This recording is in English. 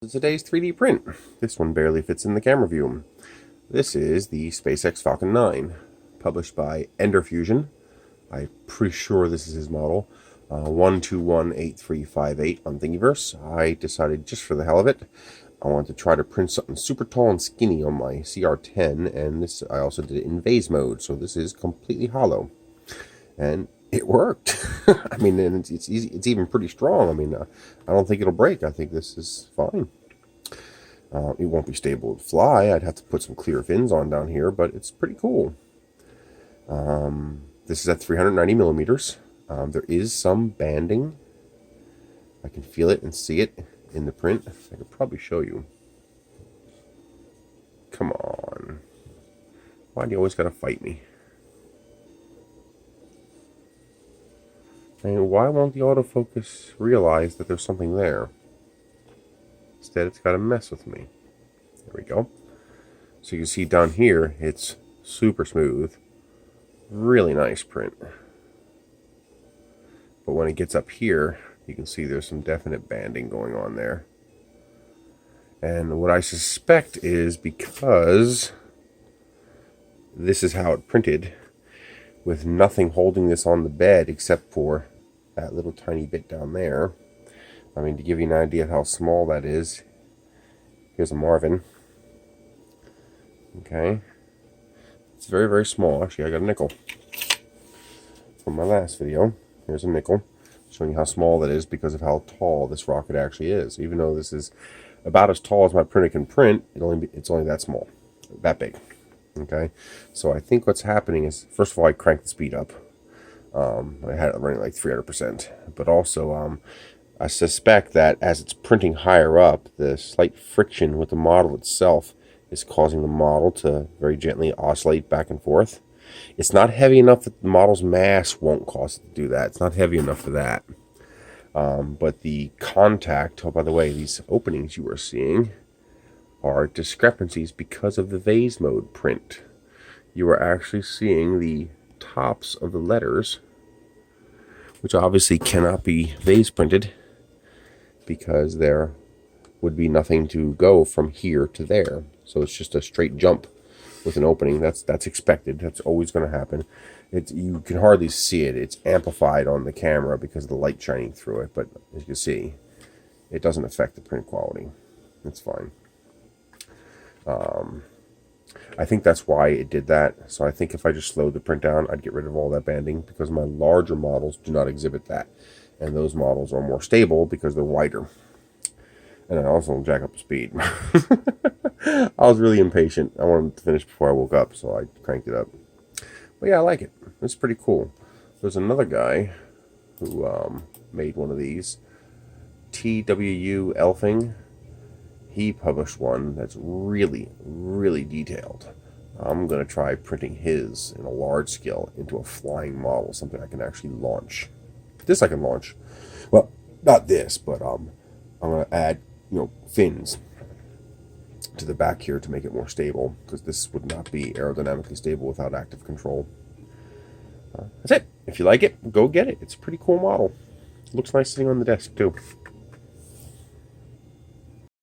Today's 3D print. This one barely fits in the camera view. This is the SpaceX Falcon 9, published by Ender Fusion. I'm pretty sure this is his model. 1218358 on Thingiverse. I decided just for the hell of it, I wanted to try to print something super tall and skinny on my CR10, and this I also did it in Vase mode, so this is completely hollow. And it worked. I mean, and it's easy. It's even pretty strong. I mean, I don't think it'll break. I think this is fine. It won't be stable to fly. I'd have to put some clear fins on down here, but it's pretty cool. This is at 390 millimeters. There is some banding. I can feel it and see it in the print. I could probably show you. Come on. Why do you always gotta fight me? I mean, why won't the autofocus realize that there's something there? Instead, it's got to mess with me. There we go. So you can see down here, it's super smooth. Really nice print. But when it gets up here, you can see there's some definite banding going on there. And what I suspect is because this is how it printed, with nothing holding this on the bed except for that little tiny bit down there. I mean, to give you an idea of how small that is, here's a Marvin. Okay. It's very, very small. Actually, I got a nickel from my last video. Here's a nickel, showing you how small that is because of how tall this rocket actually is. Even though this is about as tall as my printer can print, it's only that small, that big. Okay, so I think what's happening is, first of all, I cranked the speed up. I had it running like 300%, but also I suspect that as it's printing higher up, the slight friction with the model itself is causing the model to very gently oscillate back and forth. It's not heavy enough that the model's mass won't cause it to do that. It's not heavy enough for that. But the contact, oh, by the way, these openings you are seeing are discrepancies because of the Vase mode print. You are actually seeing the tops of the letters, which obviously cannot be Vase printed because there would be nothing to go from here to there. So it's just a straight jump with an opening. That's expected. That's always going to happen. You can hardly see it. It's amplified on the camera because of the light shining through it, but as you can see, it doesn't affect the print quality. It's fine. I think that's why it did that. So I think if I just slowed the print down, I'd get rid of all that banding, because my larger models do not exhibit that. And those models are more stable because they're wider. And I also jack up the speed. I was really impatient. I wanted to finish before I woke up, so I cranked it up. But yeah, I like it. It's pretty cool. There's another guy who made one of these. TWU Elfing. He published one that's really, really detailed. I'm going to try printing his in a large scale into a flying model, something I can actually launch. This I can launch. Well, not this, but I'm going to add, fins to the back here to make it more stable, because this would not be aerodynamically stable without active control. That's it. If you like it, go get it. It's a pretty cool model. Looks nice sitting on the desk, too.